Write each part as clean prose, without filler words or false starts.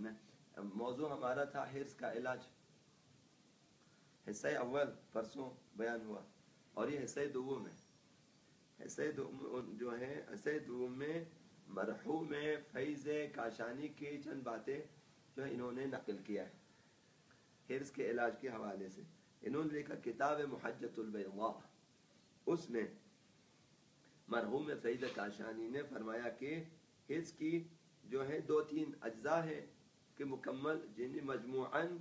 کرنا ہے۔ موضوع ہمارا تھا حرص کا علاج، حصہ اول پرسوں بیان ہوا، اور یہ حصہ دوم ہے۔ حصہ دوم جو ہے، حصہ دوم میں مرحوم فیض کاشانی کی چند باتیں جو ہے انہوں نے نقل کیا ہے حرص کے علاج کے حوالے سے۔ انہوں نے لکھا کتاب محجۃ البیضاء، اس میں مرحوم فیض کاشانی نے فرمایا کہ حرص کی جو ہے 2-3 اجزاء ہے کہ مکمل، جن مجموعاً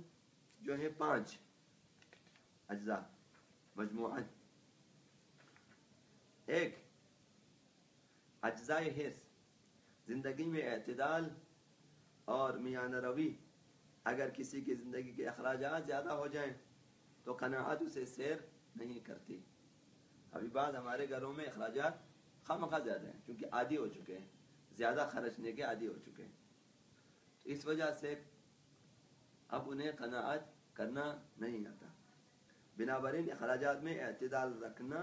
جو ہے 5 اجزاء مجموعاً۔ ایک اجزاء حرص، زندگی میں اعتدال اور میانہ روی۔ اگر کسی کی زندگی کے اخراجات زیادہ ہو جائیں تو قناعت اسے سیر نہیں کرتی۔ ابھی بعد ہمارے گھروں میں اخراجات خواہ زیادہ ہیں کیونکہ عادی ہو چکے ہیں، زیادہ خرچنے کے عادی ہو چکے ہیں، تو اس وجہ سے اب انہیں قناعت کرنا نہیں آتا۔ بنابراین اخراجات میں اعتدال رکھنا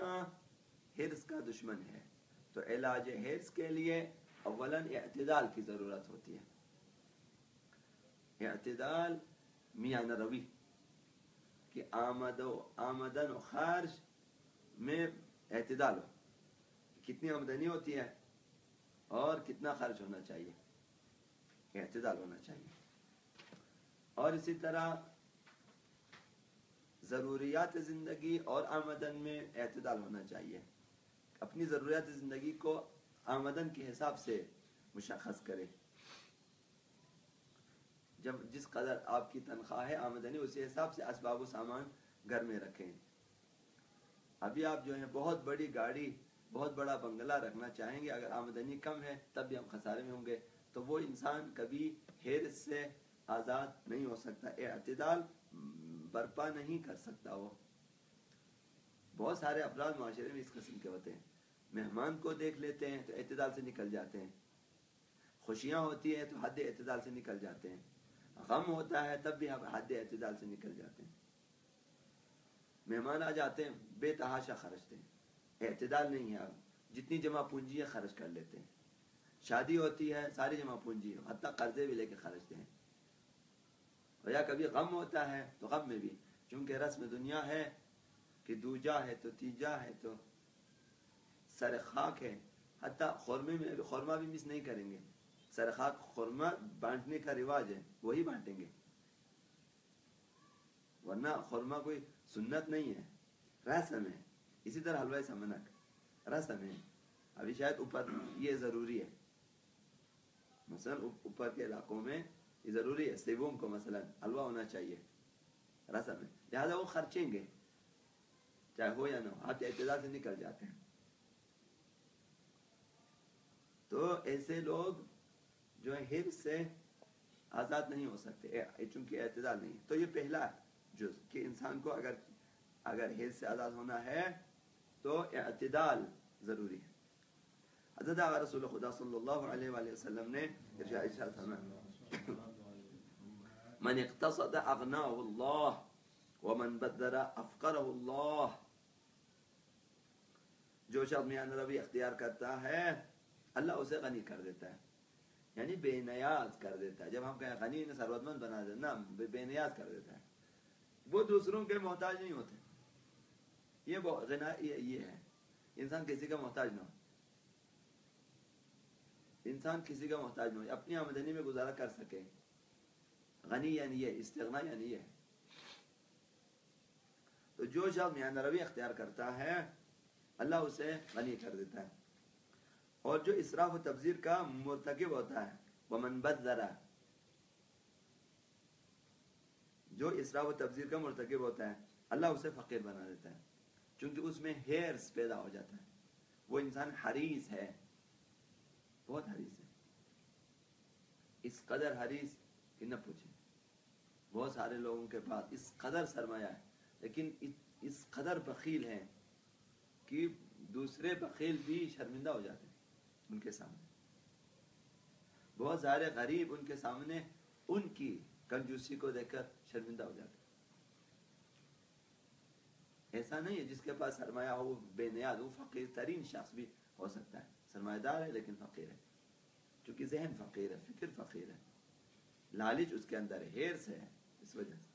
حرص کا دشمن ہے۔ تو علاج حرص کے لیے اولاً اعتدال کی ضرورت ہوتی ہے، اعتدال میانہ روی، کہ آمدن و خرچ میں اعتدال ہو، کتنی آمدنی ہوتی ہے اور کتنا خرچ ہونا چاہیے، اعتدال ہونا چاہیے۔ اور اسی طرح ضروریات زندگی اور آمدن میں اعتدال ہونا چاہیے۔ اپنی ضروریات زندگی کو آمدن کے حساب سے مشخص کرے، جب جس قدر آپ کی تنخواہ ہے آمدنی، اسی حساب سے اسباب و سامان گھر میں رکھیں۔ ابھی آپ جو ہے بہت بڑی گاڑی، بہت بڑا بنگلہ رکھنا چاہیں گے، اگر آمدنی کم ہے تب بھی ہم خسارے میں ہوں گے، تو وہ انسان کبھی حرص سے آزاد نہیں ہو سکتا، اعتدال برپا نہیں کر سکتا۔ وہ بہت سارے افراد معاشرے میں اس قسم کے ہوتے ہیں، مہمان کو دیکھ لیتے ہیں تو اعتدال سے نکل جاتے ہیں، خوشیاں ہوتی ہیں تو حد اعتدال سے نکل جاتے ہیں، غم ہوتا ہے تب بھی حد اعتدال سے نکل جاتے ہیں، مہمان آ جاتے ہیں بے تحاشا خرچتے ہیں، اعتدال نہیں ہے، اب جتنی جمع پونجی ہے خرچ کر لیتے ہیں، شادی ہوتی ہے ساری جمع پونجی حتیٰ قرضے بھی لے کے خرچتے ہیں، اور یا کبھی غم ہوتا ہے تو غم میں بھی، چونکہ رسم دنیا ہے کہ دوجا ہے تو تیجا ہے تو سر خاک ہے، حتیٰ خورمے میں خورمہ بھی مس نہیں کریں گے، سر خاک خورمہ بانٹنے کا رواج ہے، وہی بانٹیں گے، ورنہ خورمہ کوئی سنت نہیں ہے، رسم ہے۔ اسی طرح حلوہ سمنک رسم ہے، ابھی شاید اوپر یہ ضروری ہے، مثلا اوپر کے علاقوں میں یہ ضروری ہے، سیبوں کو مثلا حلوہ ہونا چاہیے، رسم ہے، لہذا وہ خرچیں گے چاہے ہو یا نہ ہو، آپ اعتدال سے نکل جاتے ہیں۔ تو ایسے لوگ جو ہے حرص سے آزاد نہیں ہو سکتے، چونکہ اعتدال نہیں، تو یہ پہلا جز کہ انسان کو اگر حرص سے آزاد ہونا ہے تو اعتدال ضروری ہے۔ حضرت رسول خدا صلی اللہ علیہ وآلہ وسلم نے ارشاد فرمایا من اقتصد اغناہ اللہ ومن بدر افقرہ اللہ، جو شخص میانہ روی اختیار کرتا ہے اللہ اسے غنی کر دیتا ہے، یعنی بے نیاز کر دیتا ہے۔ جب ہم کہیں غنی نے ثروت مند بنا دیتا نا، بے نیاز کر دیتا ہے، وہ دوسروں کے محتاج نہیں ہوتے، یہ غنا یہ ہے، انسان کسی کا محتاج نہ ہو، انسان کسی کا محتاج نہ ہو، اپنی آمدنی میں گزارا کر سکے، غنی یعنی یہ، استغنا یعنی یہ۔ تو جو شخص میانہ روی اختیار کرتا ہے اللہ اسے غنی کر دیتا ہے، اور جو اسراف و تبذیر کا مرتکب ہوتا ہے ومن بذر، جو اسراف و تبذیر کا مرتکب ہوتا ہے اللہ اسے فقیر بنا دیتا ہے، چونکہ اس میں حرص پیدا ہو جاتا ہے، وہ انسان حریص ہے، بہت حریص ہے، اس قدر حریص کہ نہ پوچھیں، بہت سارے لوگوں کے پاس اس قدر سرمایہ ہے لیکن اس قدر بخیل ہیں کہ دوسرے بخیل بھی شرمندہ ہو جاتے ہیں ان کے سامنے، بہت سارے غریب ان کے سامنے ان کی کنجوسی کو دیکھ کر شرمندہ ہو جاتے ہیں۔ ایسا نہیں ہے جس کے پاس سرمایہ ہو وہ بے نیاز، وہ فقیر ترین شخص بھی ہو سکتا ہے، سرمایہ دار ہے لیکن فقیر ہے، چونکہ ذہن فقیر ہے، فکر فقیر ہے، لالچ اس کے اندر ہیر سے ہے. اس وجہ سے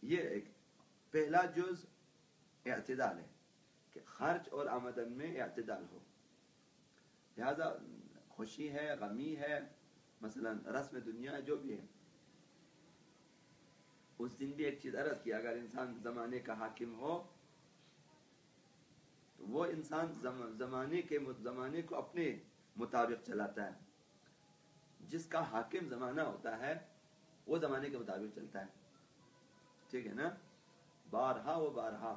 یہ ایک پہلا جز اعتدال ہے کہ خرچ اور آمدن میں اعتدال ہو. لہذا خوشی ہے، غمی ہے، مثلا رسم دنیا جو بھی ہے. اس دن بھی ایک چیز عرض کی، اگر انسان زمانے کا حاکم ہو تو وہ انسان زمانے کو اپنے مطابق چلاتا ہے. جس کا حاکم زمانہ ہوتا ہے وہ زمانے کے مطابق چلتا ہے. ٹھیک ہے نا؟ بارہا و بارہا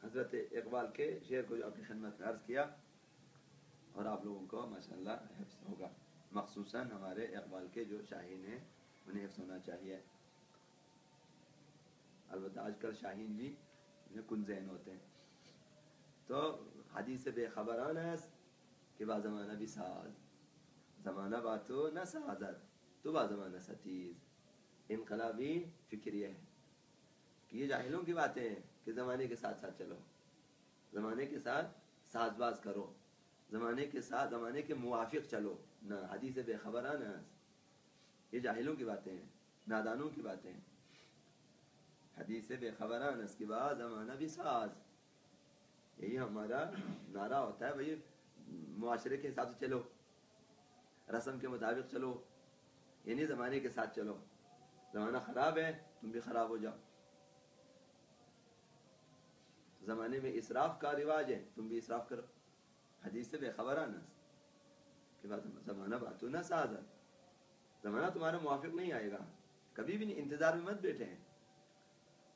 حضرت اقبال کے شعر کو جو آپ کی خدمت میں عرض کیا، اور آپ لوگوں کو ماشاءاللہ حفظ ہوگا، مخصوصاً ہمارے اقبال کے جو شاہین ہیں انہیں حفظ ہونا چاہیے. البتہ آج کل شاہین بھی کن ذہن ہوتے ہیں. تو حدیث بے خبران است کہ با زمانہ بھی ساز، زمانہ باتو نہ سازد تو با زمانہ ستیز. انقلابی فکر یہ ہے کہ یہ جاہلوں کی باتیں ہیں کہ زمانے کے ساتھ ساتھ چلو، زمانے کے ساتھ ساز باز کرو، زمانے کے ساتھ زمانے کے موافق چلو. نہ، حدیث بے خبران است یہ جاہلوں کی باتیں ہیں، نادانوں کی باتیں ہیں. حدیث بے خبران است کے بعد زمانہ بھی ساز، یہی ہمارا نعرہ ہوتا ہے. بھائی معاشرے کے حساب سے چلو، رسم کے مطابق چلو، یعنی زمانے کے ساتھ چلو. زمانہ خراب ہے تم بھی خراب ہو جاؤ. زمانے میں اسراف کا رواج ہے تم بھی اسراف کرو. حدیث سے بے خبران است کہ زمانہ باتو نہ سازد، زمانہ تمہارا موافق نہیں آئے گا، کبھی بھی نہیں. انتظار میں مت بیٹھے ہیں.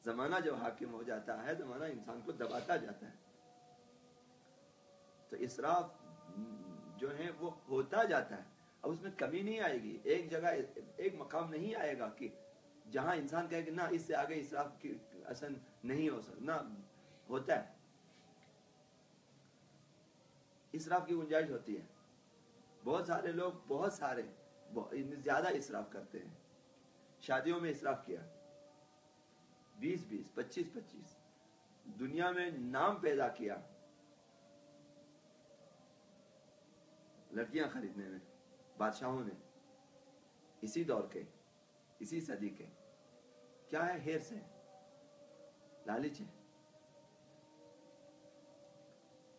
زمانہ جب حاکم ہو جاتا ہے زمانہ انسان کو دباتا جاتا ہے. تو اسراف جو ہے وہ ہوتا جاتا ہے. اب اس میں کمی نہیں آئے گی. ایک جگہ ایک مقام نہیں آئے گا کہ جہاں انسان کہے کہ نہ اس سے آگے اسراف کی اصل نہیں ہو سکتا. نہ، ہوتا ہے، اسراف کی گنجائش ہوتی ہے. بہت سارے لوگ زیادہ اسراف کرتے ہیں. شادیوں میں اسراف کیا، 20 25 دنیا میں نام پیدا کیا لڑکیاں خریدنے میں بادشاہوں نے. اسی دور کے، اسی صدی کے. کیا ہے؟ ہرس ہے، لالچ ہے.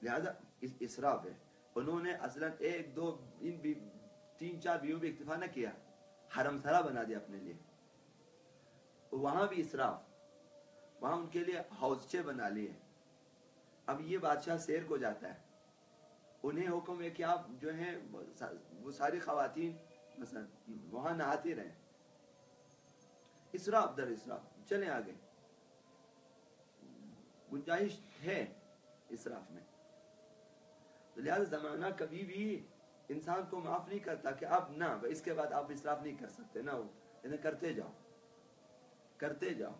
لہذا اسراف ہے. انہوں نے اصلاً 1 2 3 4 بیویوں پہ اکتفا نہ کیا، حرم سرا بنا دیا اپنے لیے. وہاں بھی اسراف، وہاں ان کے لیے حوضچے بنا لیے. اب یہ بادشاہ سیر کو جاتا ہے، انہیں حکم ہے کہ آپ جو ہیں وہ ساری خواتین مثلا وہاں نہاتی رہیں. اسراف در اسراف. چلیں آگے، گنجائش ہے اسراف میں. تو لہذا زمانہ کبھی بھی انسان کو معاف نہیں کرتا کہ اب نہ، اس کے بعد آپ اسراف نہیں کر سکتے. نہ، انہیں کرتے جاؤ کرتے جاؤ.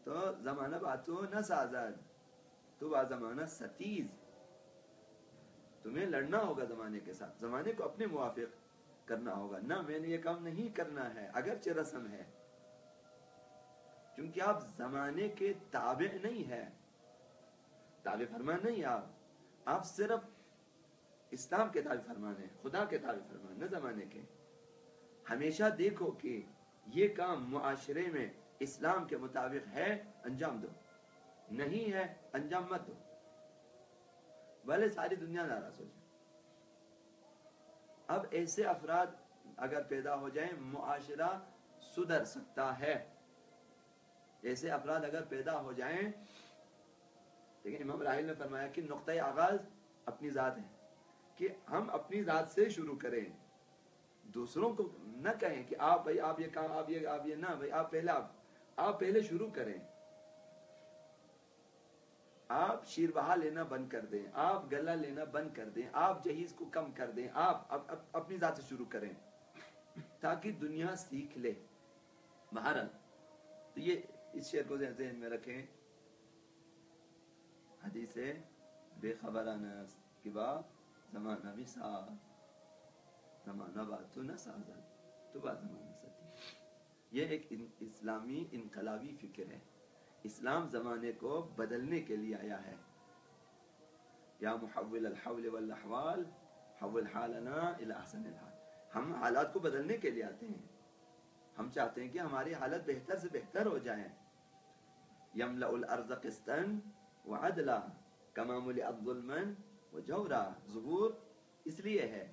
تو زمانہ باتو نہ سازد تو با زمانہ ستیز. تمہیں لڑنا ہوگا زمانے کے ساتھ، زمانے کو اپنے موافق کرنا ہوگا. نہ، میں نے یہ کام نہیں کرنا ہے اگرچہ رسم ہے، کیونکہ آپ زمانے کے تابع نہیں ہے، تابع فرمان نہیں. آپ صرف اسلام کے تابع فرمان ہیں، خدا کے تابع فرمان، نہ زمانے کے. ہمیشہ دیکھو کہ یہ کام معاشرے میں اسلام کے مطابق ہے، انجام دو. نہیں ہے، انجام مت دو، بھلے ساری دنیا ناراض ہو جائے. اب ایسے افراد اگر پیدا ہو جائیں معاشرہ سدھر سکتا ہے. ایسے افراد اگر پیدا ہو جائیں، لیکن امام راحل نے فرمایا کہ نقطۂ آغاز اپنی ذات ہے، کہ ہم اپنی ذات سے شروع کریں. دوسروں کو نہ کہیں کہ آپ یہ کام، آپ یہ نہ. بھائی آپ پہلے شروع کریں. آپ شیر بہا لینا بند کر دیں، آپ گلہ لینا بند کر دیں، آپ جہیز کو کم کر دیں. آپ اپنی ذات سے شروع کریں تاکہ دنیا سیکھ لے. بہرحال تو یہ اس شعر کو ذہن میں رکھیں. حدیث بے خبرانہ کہ با زمانہ بھی ساز، زمانہ باتو نہ سازد تو با زمانہ ستی. یہ ایک اسلامی انقلابی فکر ہے. اسلام زمانے کو بدلنے کے لیے آیا ہے. یا محول الحول والاحوال حول حالنا الی احسن الحال. ہم حالات کو بدلنے کے لیے آتے ہیں. ہم چاہتے ہیں کہ ہماری حالت بہتر سے بہتر ہو جائیں. یملأ الارض قسطا وعدلا کما ملئت ظلما وجورا. ظہور اس لیے ہے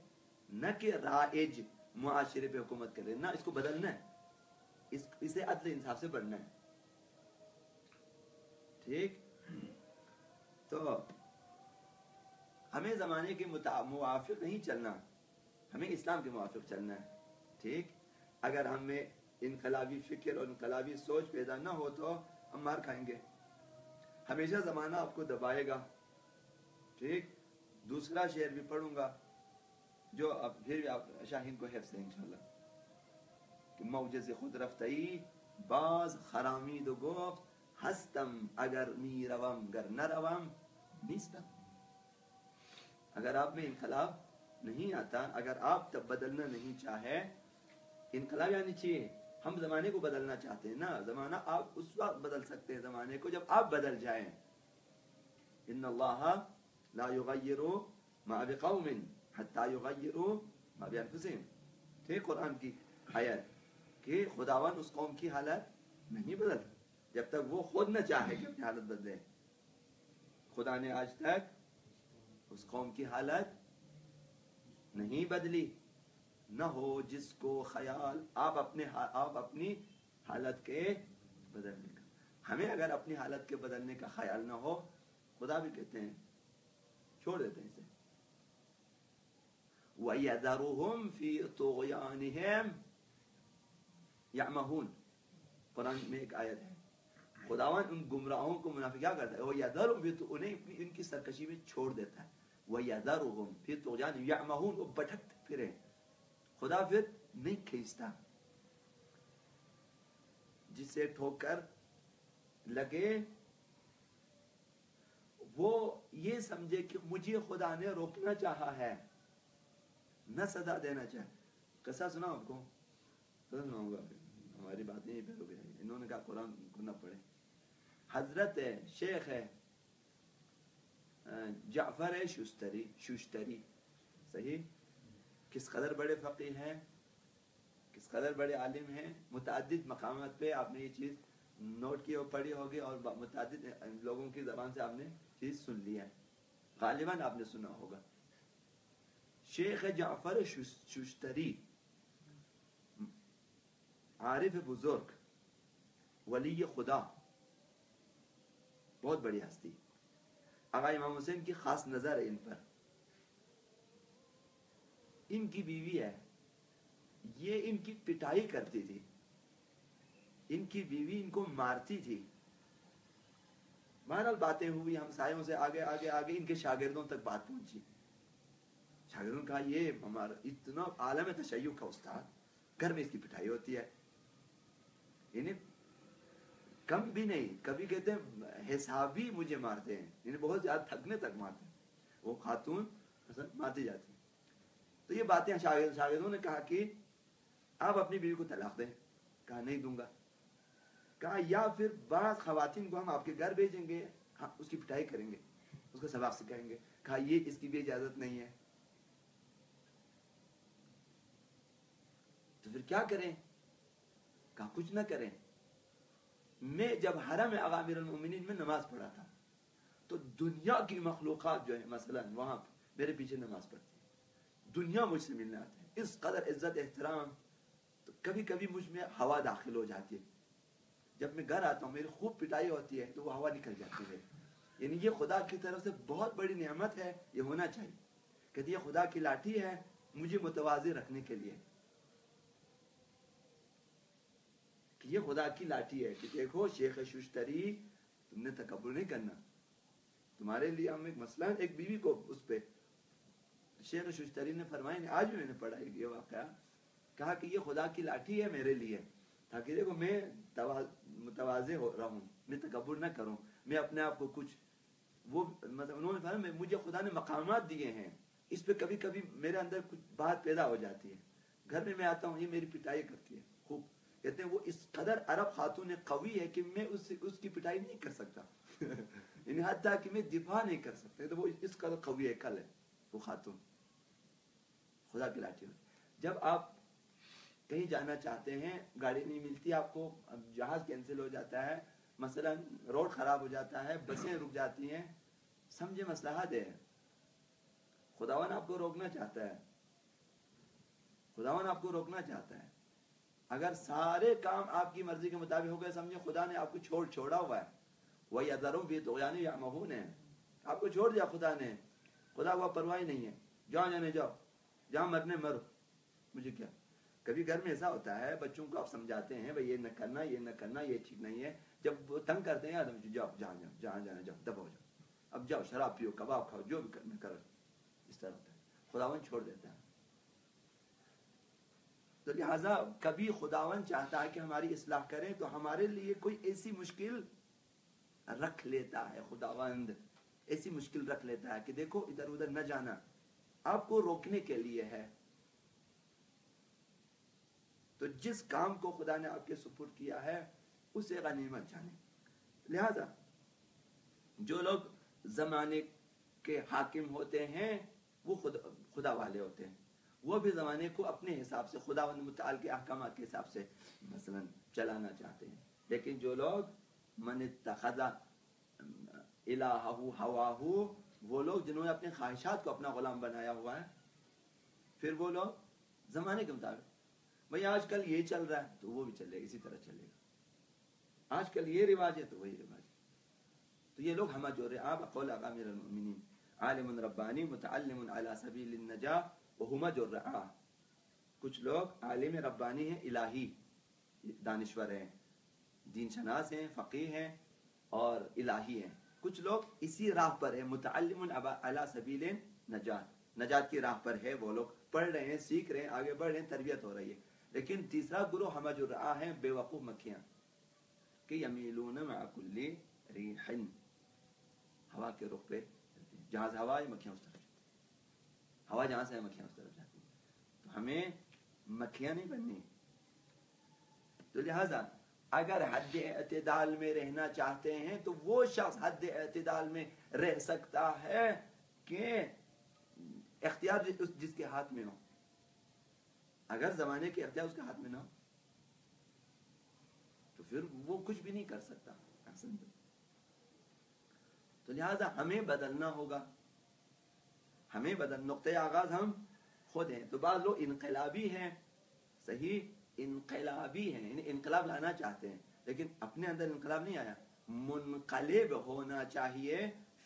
نہ کہ رائج معاشرے پہ حکومت کرے، نہ اس کو بدلنا ہے، اسے عدل انصاف سے بڑھنا ہے. ٹھیک. تو ہمیں زمانے کے موافق نہیں چلنا، ہمیں اسلام کے موافق چلنا ہے. ٹھیک. اگر ہمیں انقلابی فکر اور انقلابی سوچ پیدا نہ ہو تو ہم مار کھائیں گے. ہمیشہ زمانہ آپ کو دبائے گا. ٹھیک. دوسرا شعر بھی پڑھوں گا جو اب پھر بھی آپ شاہین کو حفظ ہے انشاءاللہ کہ موجز خود رفتئی باز خرامید و گفت ہستم اگر می روم گر نروم نیستم. اگر آپ میں انقلاب نہیں آتا، اگر آپ تب بدلنا نہیں چاہے، انقلاب یعنی چاہیے ہم زمانے کو بدلنا چاہتے ہیں نا. زمانہ آپ اس وقت بدل سکتے ہیں زمانے کو جب آپ بدل جائیں. ان اللہ لا یغیر ما بقوم حتی یغیروا ما بانفسهم. ٹھیک. قرآن کی آیت کہ خداوند اس قوم کی حالت نہیں بدلتا جب تک وہ خود نہ چاہے کہ اپنی حالت بدلے. خدا نے آج تک اس قوم کی حالت نہیں بدلی. نہ ہو جس کو خیال آپ اپنی حالت کے بدلنے کا. ہمیں اگر اپنی حالت کے بدلنے کا خیال نہ ہو، خدا بھی کہتے ہیں چھوڑ دیتے ہیں اسے. وَيَذَرُهُمْ فِي طُغْيَانِهِمْ يَعْمَهُونَ. قرآن میں ایک آیت ہے، خداوند ان گمراہوں کو منافق کیا کرتا ہے؟ وَيَذَرُهُمْ انہیں ان کی سرکشی میں چھوڑ دیتا ہے. وَيَذَرُهُمْ فِي طُغْيَانِهِمْ يَعْمَهُونَ. وہ بھٹکتے پھرے، خدا پھر نہیں کھینچتا. جسے ٹھوکر لگے وہ یہ سمجھے کہ مجھے خدا نے روکنا چاہا ہے، نہ سزا دینا چاہے. قصہ سنا آپ کو؟ قصہ سناؤں گا. ہماری باتیں یہیں پہ رک جائیں. انہوں نے کہا قرآن کو نہ پڑھے. حضرت شیخ ہے جعفر شوشتری. صحیح. کس قدر بڑے فقیہ ہیں، کس قدر بڑے عالم ہیں. متعدد مقامات پہ آپ نے یہ چیز نوٹ کی اور پڑھی ہوگی، اور متعدد لوگوں کی زبان سے آپ نے چیز سن لی ہے، غالباً آپ نے سنا ہوگا. شیخ جعفر شوشتری عارف بزرگ، ولی خدا، بہت بڑی ہستی. آقا امام حسین کی خاص نظر ہے ان پر. ان کی بیوی ہے، یہ ان کی پٹائی کرتی تھی. ان کی بیوی ان کو مارتی تھی. بہرحال باتیں ہوئی، ہمسایوں سے آگے آگے آگے ان کے شاگردوں تک بات پہنچی. شاگردوں نے کہا یہ ہمارا اتنا عالم تشیع کا استاد، گھر میں اس کی پٹائی ہوتی ہے. انہیں کم بھی نہیں، کبھی کہتے ہیں حسابی مجھے مارتے ہیں، انہیں بہت زیادہ تھکنے تک مارتے ہیں. وہ خاتون مارتی جاتی. تو یہ باتیں شاگردوں نے کہا کہ آپ اپنی بیوی کو طلاق دیں. کہا نہیں دوں گا. کہا یا پھر بعض خواتین کو ہم آپ کے گھر بھیجیں گے، اس کی پٹائی کریں گے، اس کو سبق سکھائیں گے. کہا یہ اس کی بھی اجازت نہیں ہے. تو پھر کیا کریں؟ کہا کچھ نہ کریں. میں جب حرم امیر المومنین میں نماز پڑھا تھا تو دنیا کی مخلوقات جو ہے مثلا وہاں میرے پیچھے نماز پڑھتی ہے، دنیا مجھ سے ملنے آتے ہیں، اس قدر عزت احترام. تو کبھی کبھی مجھ میں ہوا داخل ہو جاتی ہے. جب میں گھر آتا ہوں میری خوب پٹائی ہوتی ہے تو وہ ہوا نکل جاتی ہے. یعنی یہ خدا کی طرف سے بہت بڑی نعمت ہے، یہ ہونا چاہیے. کہتی یہ خدا کی لاٹھی ہے مجھے متوازی رکھنے کے لیے، کہ یہ خدا کی لاٹھی ہے کہ دیکھو شیخ شوشتری تم نے تکبر نہیں کرنا. تمہارے لیے ہم ایک مثلا ایک بیوی کو اس پہ شیخ شوشتری نے فرمایا، آج بھی میں نے پڑھا یہ واقعہ، کہا کہ یہ خدا کی لاٹھی ہے میرے لیے تاکہ دیکھو میں متواضع ہو رہا ہوں، میں تکبر نہ کروں، میں اپنے آپ کو کچھ وہ مطلب انہوں نے فرمایا مجھے خدا نے مقامات دیے ہیں، اس پہ کبھی کبھی میرے اندر کچھ بات پیدا ہو جاتی ہے. گھر میں آتا ہوں یہ میری پٹائی کرتی ہے خوب. کہتے ہیں وہ اس قدر عرب خاتون قوی ہے کہ میں اس کی پٹائی نہیں کر سکتا یعنی حتیٰ کہ میں دفاع نہیں کر سکتا. تو وہ اس قدر قوی ہے کل ہے وہ خاتون. خدا کی لاٹھی ہوتی ہے۔ جب آپ کہیں جانا چاہتے ہیں، گاڑی نہیں ملتی آپ کو، جہاز کینسل ہو جاتا ہے، مثلا روڈ خراب ہو جاتا ہے، بسیں رک جاتی ہیں، سمجھے مصلحت ہے، خداوند آپ کو روکنا چاہتا ہے، خداوند آپ کو روکنا چاہتا ہے۔ اگر سارے کام آپ کی مرضی کے مطابق ہو گئے، سمجھے خدا نے آپ کو چھوڑا ہوا ہے، وہی ادروں بھی طغیان یعمہون ہے، آپ کو چھوڑ دیا خدا نے، خدا کو پرواہ نہیں ہے، جہاں جانے جاؤ، جہاں مرنے مرو، مجھے کیا۔ کبھی گھر میں ایسا ہوتا ہے، بچوں کو آپ سمجھاتے ہیں بھائی یہ نہ کرنا، یہ نہ کرنا، یہ ٹھیک نہیں ہے، جب وہ تنگ کرتے ہیں جاؤ جہاں جانا جاؤ، دباؤ جاؤ، اب جاؤ شراب پیو، کباب کھاؤ، جو بھی کرنا کرو، اس طرح ہوتا ہے، خداوند چھوڑ دیتا ہے۔ تو لہٰذا کبھی خداوند چاہتا ہے کہ ہماری اصلاح کریں تو ہمارے لیے کوئی ایسی مشکل رکھ لیتا ہے، خداوند ایسی مشکل رکھ لیتا ہے کہ دیکھو ادھر ادھر نہ جانا، آپ کو روکنے کے لیے ہے۔ تو جس کام کو خدا نے آپ کے سپرد کیا ہے اسے غنیمت جانیں۔ لہذا جو لوگ زمانے کے حاکم ہوتے ہیں وہ خدا والے ہوتے ہیں، وہ بھی زمانے کو اپنے حساب سے خداوند متعال کے احکامات کے حساب سے مثلا چلانا چاہتے ہیں۔ لیکن جو لوگ من اتخذ الہہ ہواہ، وہ لوگ جنہوں نے اپنے خواہشات کو اپنا غلام بنایا ہوا ہے، پھر وہ لوگ زمانے کے مطابق، بھئی آج کل یہ چل رہا ہے تو وہ بھی چلے گا، اسی طرح چلے گا، آج کل یہ رواج ہے تو وہی رواج ہے۔ تو یہ لوگ ہمہ جور آب قول آقا امیر المؤمنین عالم ربانی متعلم علی سبیل النجاہ وہما جر رہا، کچھ لوگ عالم ربانی ہیں، الہی دانشور ہیں، دین شناس ہیں، فقیہ ہیں اور الہی ہیں، کچھ لوگ اسی راہ پر ہیں، متعلم علی سبیل نجات کی راہ پر ہے، وہ لوگ پڑھ رہے ہیں، سیکھ رہے ہیں، آگے بڑھ رہے ہیں، تربیت ہو رہی ہے۔ لیکن تیسرا گروہ ہمہ جو رہا ہے بے وقوف مکھیاں کہ یمیلون مع کل ریح، ہوا کے رخ پہ جہاں سے ہوا ہے مکھیاں اس طرف جاتی ہیں، ہوا جہاں سے ہے مکھیاں اس طرف جاتی ہیں، تو ہمیں مکھیاں نہیں بننی۔ تو لہذا اگر حد اعتدال میں رہنا چاہتے ہیں تو وہ شخص حد اعتدال میں رہ سکتا ہے کہ اختیار جس کے ہاتھ میں ہو۔ اگر زمانے کے اختیار اس کے ہاتھ میں نہ ہو تو پھر وہ کچھ بھی نہیں کر سکتا۔ تو لہذا ہمیں بدلنا ہوگا، ہمیں نقطۂ آغاز ہم خود ہیں۔ تو بعض لوگ انقلابی ہیں، صحیح انقلابی ہیں، یعنی انقلاب لانا چاہتے ہیں لیکن اپنے اندر انقلاب نہیں آیا، منقلب ہونا چاہیے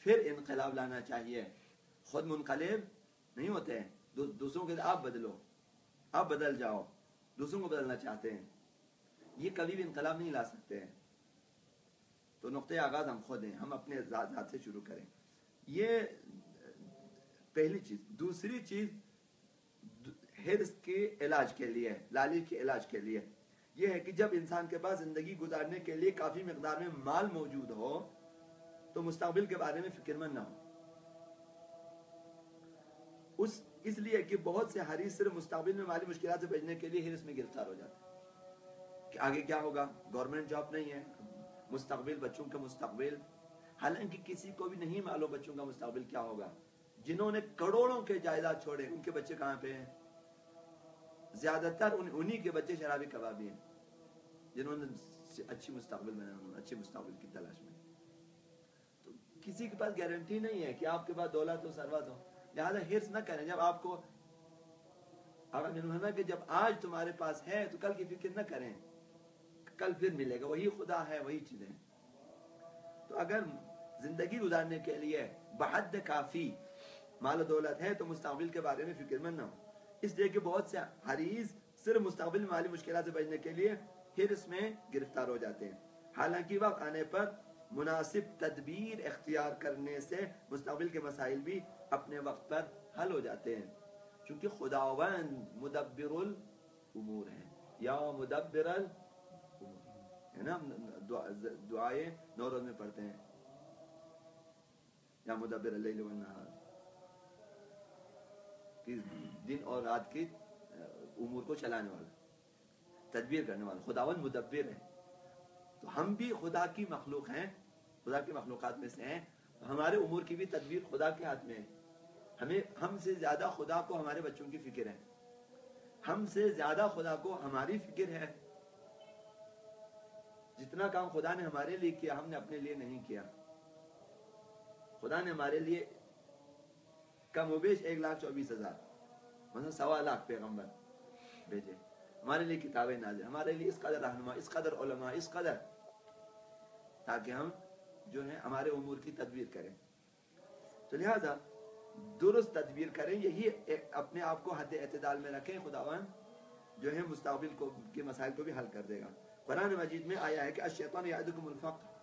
پھر انقلاب لانا چاہیے، خود منقلب نہیں ہوتے ہیں، دوسروں کے آپ بدلو، آپ بدل جاؤ، دوسروں کو بدلنا چاہتے ہیں، یہ کبھی بھی انقلاب نہیں لا سکتے ہیں۔ تو نقطۂ آغاز ہم خود ہیں، ہم اپنے ذات سے شروع کریں، یہ پہلی چیز۔ دوسری چیز حرص کے علاج کے لیے، لالچ کے علاج کے لیے یہ ہے کہ جب انسان کے پاس زندگی گزارنے کے لیے کافی مقدار میں مال موجود ہو تو مستقبل کے بارے میں فکر مند نہ ہو، اس لیے کہ بہت سے حریص صرف مستقبل میں مالی مشکلات سے بچنے کے لیے حرص میں گرفتار ہو جاتے ہیں کہ آگے کیا ہوگا، گورنمنٹ جاب نہیں ہے، مستقبل بچوں کا مستقبل، حالانکہ کسی کو بھی نہیں معلوم بچوں کا مستقبل کیا ہوگا۔ جنہوں نے کروڑوں کے جائیداد چھوڑے ان کے بچے کہاں پہ ہیں؟ زیادہ تر انہی کے بچے شرابی کبابی ہیں جنہوں نے اچھی مستقبل بنا، اچھے مستقبل کی تلاش میں۔ تو کسی کے پاس گارنٹی نہیں ہے کہ آپ کے پاس دولت ہو، ثروت ہو، لہذا حرص نہ کریں۔ جب آپ کو کہ جب آج تمہارے پاس ہے تو کل کی فکر نہ کریں، کل پھر ملے گا، وہی خدا ہے، وہی چیزیں۔ تو اگر زندگی گزارنے کے لیے بحد کافی مال و دولت ہے تو مستقبل کے بارے میں فکر مند نہ ہو، اس لیے کہ بہت سے حریص صرف مستقبل میں مالی مشکلات سے بچنے کے لیے حرص میں گرفتار ہو جاتے ہیں، حالانکہ وقت آنے پر مناسب تدبیر اختیار کرنے سے مستقبل کے مسائل بھی اپنے وقت پر حل ہو جاتے ہیں، چونکہ خداوند مدبر الامور ہے، یا مدبر الامور ہے نا، دعائیں نو روز میں پڑھتے ہیں، یا مدبر اللیل والنہار، کہ دن اور رات کی امور کو چلانے والا، تدبیر کرنے والا، خداوند مدبر ہے۔ تو ہم بھی خدا کی مخلوق ہیں، خدا کی مخلوقات میں سے ہیں، ہمارے امور کی بھی تدبیر خدا کے ہاتھ میں ہے۔ ہم سے زیادہ خدا کو ہمارے بچوں کی فکر ہے، ہم سے زیادہ خدا کو ہماری فکر ہے. جتنا کام خدا نے ہمارے لیے کیا ہم نے اپنے لیے نہیں کیا. خدا نے ہمارے لیے کم و بیش 1,24,000 مثلا 1.25 پیغمبر بھیجے، ہمارے لیے کتابیں نازل، ہمارے لیے اس قدر رہنما، اس قدر علماء، اس قدر، تاکہ ہم جو ہے ہمارے امور کی تدبیر کریں. تو لہذا درست تدبیر کریں، یہی اپنے آپ کو حد اعتدال میں رکھیں، خداوند جو ہے مستقبل کو کے مسائل کو بھی حل کر دے گا. قرآن مجید میں آیا ہے کہ الشیطان یعدکم الفقر،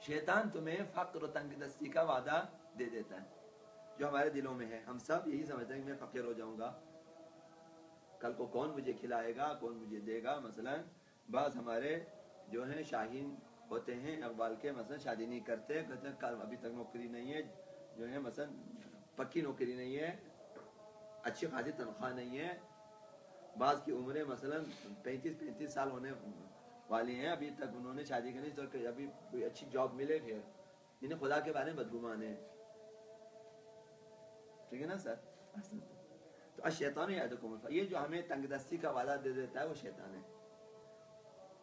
شیطان تمہیں فقر و تنگ دستی کا وعدہ دے دیتا ہے. جو ہمارے دلوں میں ہے، ہم سب یہی سمجھتے ہیں کہ میں فقیر ہو جاؤں گا، کل کو کون مجھے کھلائے گا، کون مجھے دے گا. مثلا بعض ہمارے جو ہیں شاہین ہوتے ہیں اقبال کے، مثلا شادی نہیں کرتے، کہتے ہیں کل ابھی تک نوکری نہیں ہے، جو ہے مثلا پکی نوکری نہیں ہے، اچھی خاصی تنخواہ نہیں ہے. بعض کی عمریں مثلا 35 سال ہونے والی ہیں، ابھی تک انہوں نے شادی کرنی، تو ابھی کوئی اچھی جاب ملے پھر انہیں خدا کے بارے میں بدگمان ہے. ٹھیک ہے نا سر؟ تو الشیطان یعدکم الفقر، یہ جو ہمیں تنگ دستی کا وعدہ دے دیتا ہے وہ شیطان ہے.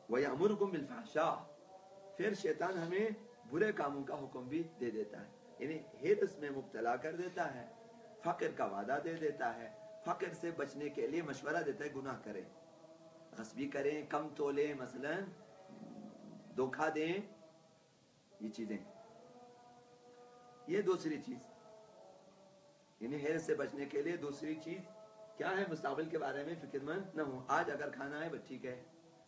وَيَأْمُرُكُمْ بِالْفَحْشَاءِ، پھر شیطان ہمیں برے کاموں کا حکم بھی دے دیتا ہے، یعنی حرص میں مبتلا کر دیتا ہے، فقر کا وعدہ دے دیتا ہے، فقر سے بچنے کے لیے مشورہ دیتا ہے گناہ کریں، غصبی کریں، کم تولیں، مثلا دھوکہ دیں، یہ چیزیں. یہ دوسری چیز، یعنی حرص سے بچنے کے لیے دوسری چیز کیا ہے؟ مستقبل کے بارے میں فکر مند نہ ہو. آج اگر کھانا ہے بس ٹھیک ہے،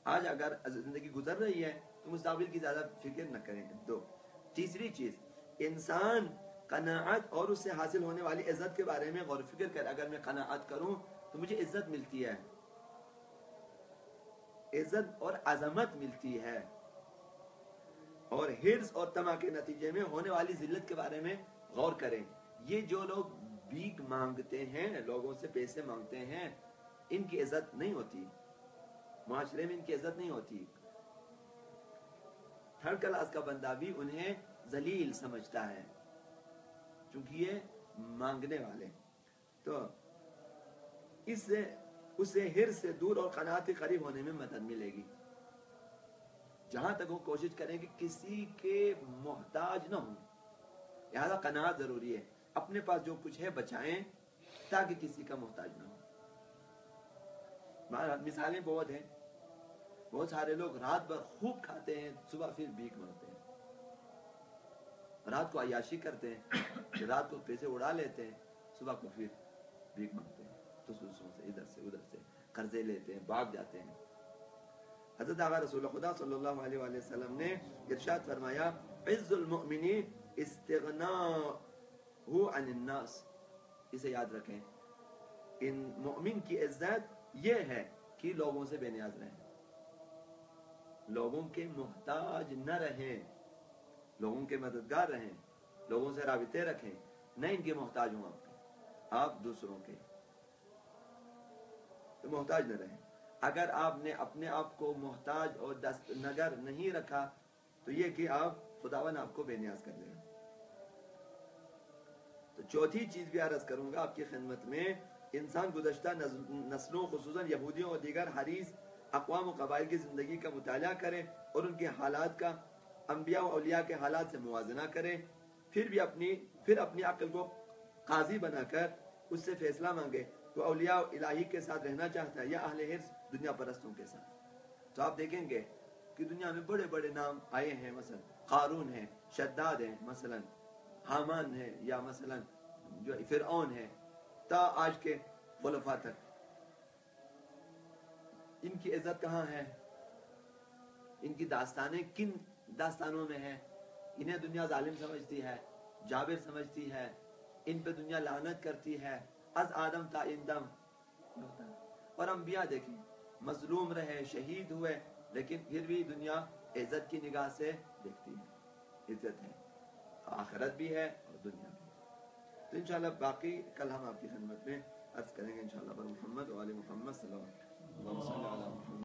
آج اگر زندگی گزر رہی ہے تو مستقبل کی زیادہ فکر نہ کریں. دو، تیسری چیز، انسان قناعت اور اس سے حاصل ہونے والی عزت کے بارے میں غور و فکر کر. اگر میں قناعت کروں تو مجھے عزت ملتی ہے، عزت اور عظمت ملتی ہے، اور حرص اور طمع کے نتیجے میں ہونے والی ذلت کے بارے میں غور کریں. یہ جو لوگ بھیک مانگتے ہیں، لوگوں سے پیسے مانگتے ہیں، ان کی عزت نہیں ہوتی، معاشرے میں ان کی عزت نہیں ہوتی. تھرڈ کلاس کا بندہ بھی انہیں ذلیل سمجھتا ہے چونکہ یہ مانگنے والے. تو اس سے اسے حرص سے دور اور قناعت کے قریب ہونے میں مدد ملے گی. جہاں تک وہ کوشش کریں کہ کسی کے محتاج نہ ہوں، لہذا قناعت ضروری ہے. اپنے پاس جو کچھ ہے بچائیں تاکہ کسی کا محتاج نہ ہو. مثالیں بہت ہیں، بہت سارے لوگ رات بھر خوب کھاتے ہیں، صبح پھر بھیک مانگتے ہیں، رات کو عیاشی کرتے ہیں، رات کو پیسے اڑا لیتے ہیں، صبح کو پھر بھیک مانگتے ہیں، دوسروں سے ادھر سے ادھر سے قرضے لیتے ہیں، بھاگ جاتے ہیں. حضرت آقا رسول خدا صلی اللہ علیہ وآلہ وسلم نے ارشاد فرمایا، عز المؤمن استغناء عن الناس. اسے یاد رکھیں، ان مؤمن کی عزت یہ ہے کہ لوگوں سے بے نیاز رہیں، لوگوں کے محتاج نہ رہیں، لوگوں کے مددگار رہیں، لوگوں سے رابطے رکھیں، نہ ان کے محتاج ہوں آپ دوسروں کے تو محتاج نہ رہیں. اگر آپ نے اپنے آپ کو محتاج اور دست نگر نہیں رکھا تو یہ کہ آپ خداوند آپ کو بے نیاز کر دے گا. تو چوتھی چیز بھی عرض کروں گا آپ کی خدمت میں، انسان گزشتہ نسلوں خصوصاً یہودیوں اور دیگر حریص اقوام و قبائل کی زندگی کا مطالعہ کرے اور ان کے حالات کا انبیاء و اولیاء کے حالات سے موازنہ کرے، پھر اپنی عقل کو قاضی بنا کر اس سے فیصلہ مانگے تو اولیاء الہی کے ساتھ رہنا چاہتا ہے یا اہل حرص دنیا پرستوں کے ساتھ. تو آپ دیکھیں گے کہ دنیا میں بڑے بڑے نام آئے ہیں، مثلا قارون ہے، شداد ہے، مثلا حامان ہے، یا مثلا جو فرعون ہے، تا آج کے خلفاء تک. ان کی عزت کہاں ہے؟ ان کی داستانیں کن داستانوں میں ہیں؟ انہیں دنیا ظالم سمجھتی ہے، جابر سمجھتی ہے، ان پہ دنیا لعنت کرتی ہے، از آدم تا اندم. اور انبیاء دیکھیں مظلوم رہے، شہید ہوئے، لیکن پھر بھی دنیا عزت کی نگاہ سے دیکھتی ہے. عزت ہے، آخرت بھی ہے اور دنیا بھی. تو انشاءاللہ باقی کل ہم آپ کی خدمت میں عرض کریں گے انشاءاللہ. پر محمد و آل محمد صلی اللہ علیہ وسلم.